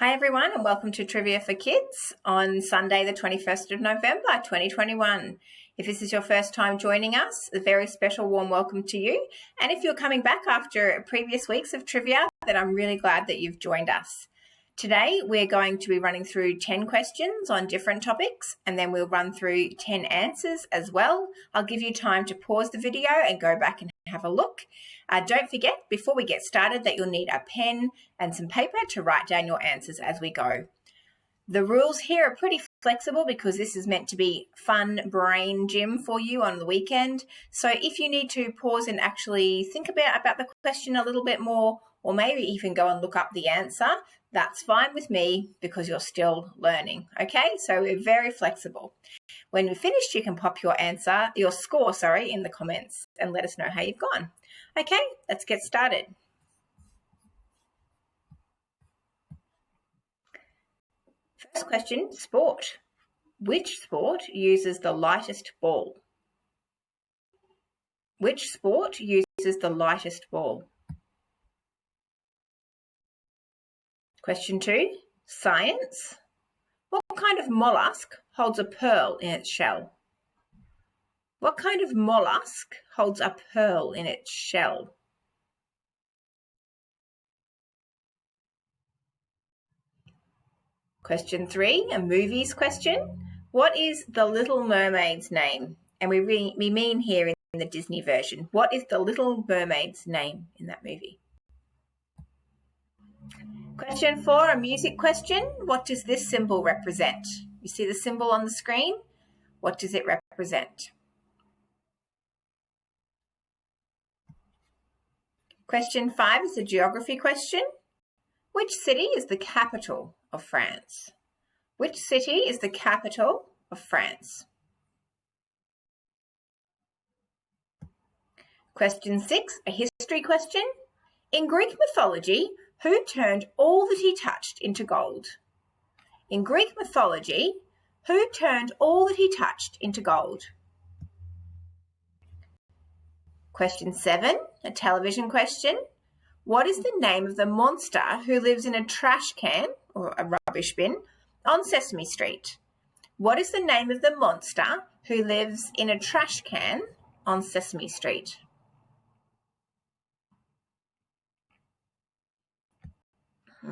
Hi everyone and welcome to Trivia for Kids on Sunday the 21st of November 2021. If this is your first time joining us, a very special warm welcome to you. And if you're coming back after previous weeks of trivia, then I'm really glad that you've joined us. Today we're going to be running through 10 questions on different topics and then we'll run through 10 answers as well. I'll give you time to pause the video and go back and have a look. Don't forget before we get started that you'll need a pen and some paper to write down your answers as we go. The rules here are pretty flexible because this is meant to be fun brain gym for you on the weekend. So if you need to pause and actually think about the question a little bit more, or maybe even go and look up the answer, that's fine with me because you're still learning, okay? So we're very flexible. When we're finished, you can pop your score, in the comments and let us know how you've gone. Okay, let's get started. First question, sport. Which sport uses the lightest ball? Which sport uses the lightest ball? Question 2, science. What kind of mollusk holds a pearl in its shell? What kind of mollusk holds a pearl in its shell? Question 3, a movies question. What is the Little Mermaid's name? And we mean here in the Disney version. What is the Little Mermaid's name in that movie? Question 4, a music question. What does this symbol represent? You see the symbol on the screen? What does it represent? Question 5 is a geography question. Which city is the capital of France? Which city is the capital of France? Question 6, a history question. In Greek mythology, who turned all that he touched into gold? In Greek mythology, who turned all that he touched into gold? Question 7, a television question. What is the name of the monster who lives in a trash can or a rubbish bin on Sesame Street? What is the name of the monster who lives in a trash can on Sesame Street?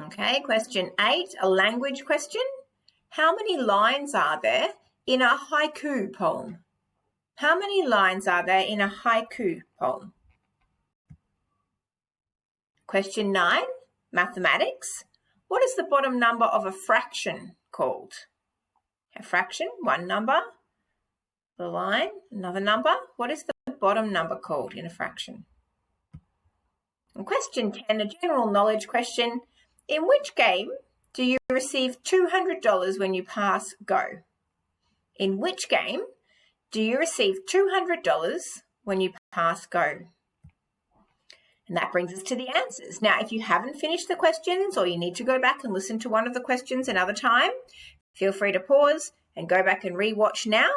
Okay, question 8, a language question. How many lines are there in a haiku poem? How many lines are there in a haiku poem? Question 9, mathematics. What is the bottom number of a fraction called? A fraction, one number, the line, another number. What is the bottom number called in a fraction? And question 10, a general knowledge question. In which game do you receive $200 when you pass Go? In which game do you receive $200 when you pass Go? And that brings us to the answers. Now, if you haven't finished the questions or you need to go back and listen to one of the questions another time, feel free to pause and go back and re-watch now.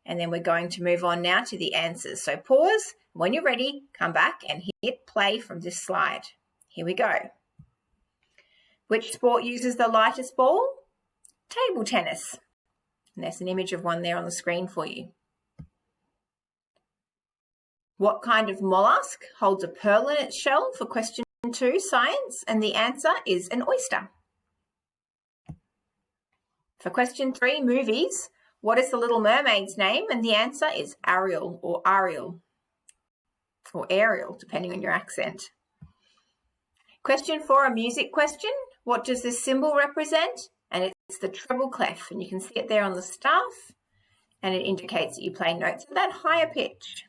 And then we're going to move on now to the answers. So pause. When you're ready, come back and hit play from this slide. Here we go. Which sport uses the lightest ball? Table tennis. And there's an image of one there on the screen for you. What kind of mollusk holds a pearl in its shell for question 2, science? And the answer is an oyster. For question 3, movies, what is the Little Mermaid's name? And the answer is Ariel or Ariel or Ariel, depending on your accent. Question 4, a music question. What does this symbol represent? And it's the treble clef, and you can see it there on the staff, and it indicates that you play notes at that higher pitch.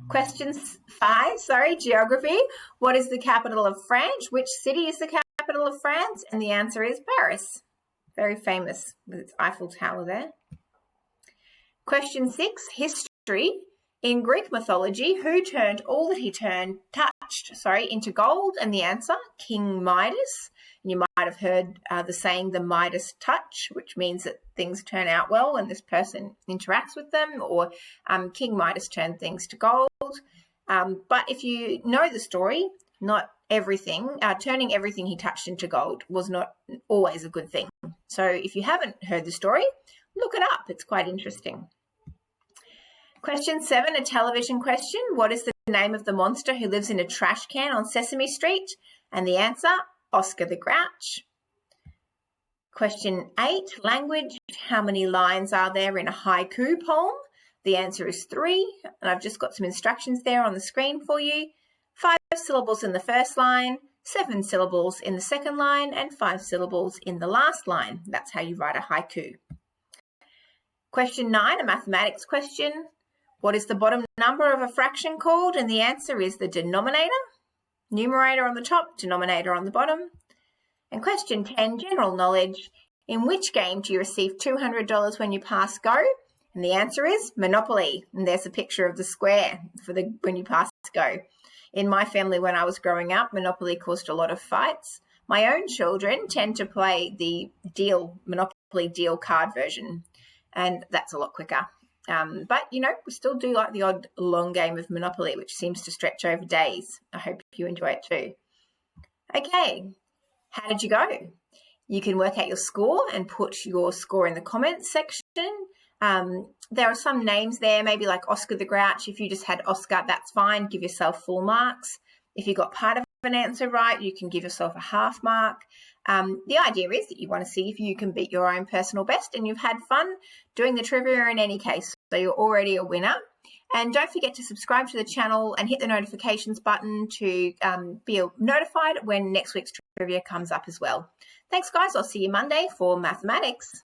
Question 5, geography. What is the capital of France? Which city is the capital of France? And the answer is Paris. Very famous with its Eiffel Tower there. Question 6, history. In Greek mythology, who turned all that he touched into gold? And the answer, King Midas. And you might have heard the saying, the Midas touch, which means that things turn out well when this person interacts with them, or King Midas turned things to gold. But if you know the story, not turning everything he touched into gold was not always a good thing. So if you haven't heard the story, look it up. It's quite interesting. Question 7, a television question. What is the name of the monster who lives in a trash can on Sesame Street? And the answer, Oscar the Grouch. Question 8, language. How many lines are there in a haiku poem? The answer is 3. And I've just got some instructions there on the screen for you. 5 syllables in the first line, 7 syllables in the second line, and 5 syllables in the last line. That's how you write a haiku. Question 9, a mathematics question. What is the bottom number of a fraction called? And the answer is the denominator. Numerator on the top, denominator on the bottom. And question 10, general knowledge. In which game do you receive $200 when you pass Go? And the answer is Monopoly. And there's a picture of the square for when you pass Go. In my family, when I was growing up, Monopoly caused a lot of fights. My own children tend to play the Monopoly deal card version, and that's a lot quicker. But, we still do like the odd long game of Monopoly, which seems to stretch over days. I hope you enjoy it too. Okay, how did you go? You can work out your score and put your score in the comments section. There are some names there, maybe like Oscar the Grouch. If you just had Oscar, that's fine. Give yourself full marks. If you got part of an answer right, you can give yourself a half mark. The idea is that you want to see if you can beat your own personal best, and you've had fun doing the trivia in any case, so you're already a winner. And don't forget to subscribe to the channel and hit the notifications button to be notified when next week's trivia comes up as well. Thanks, guys. I'll see you Monday for mathematics.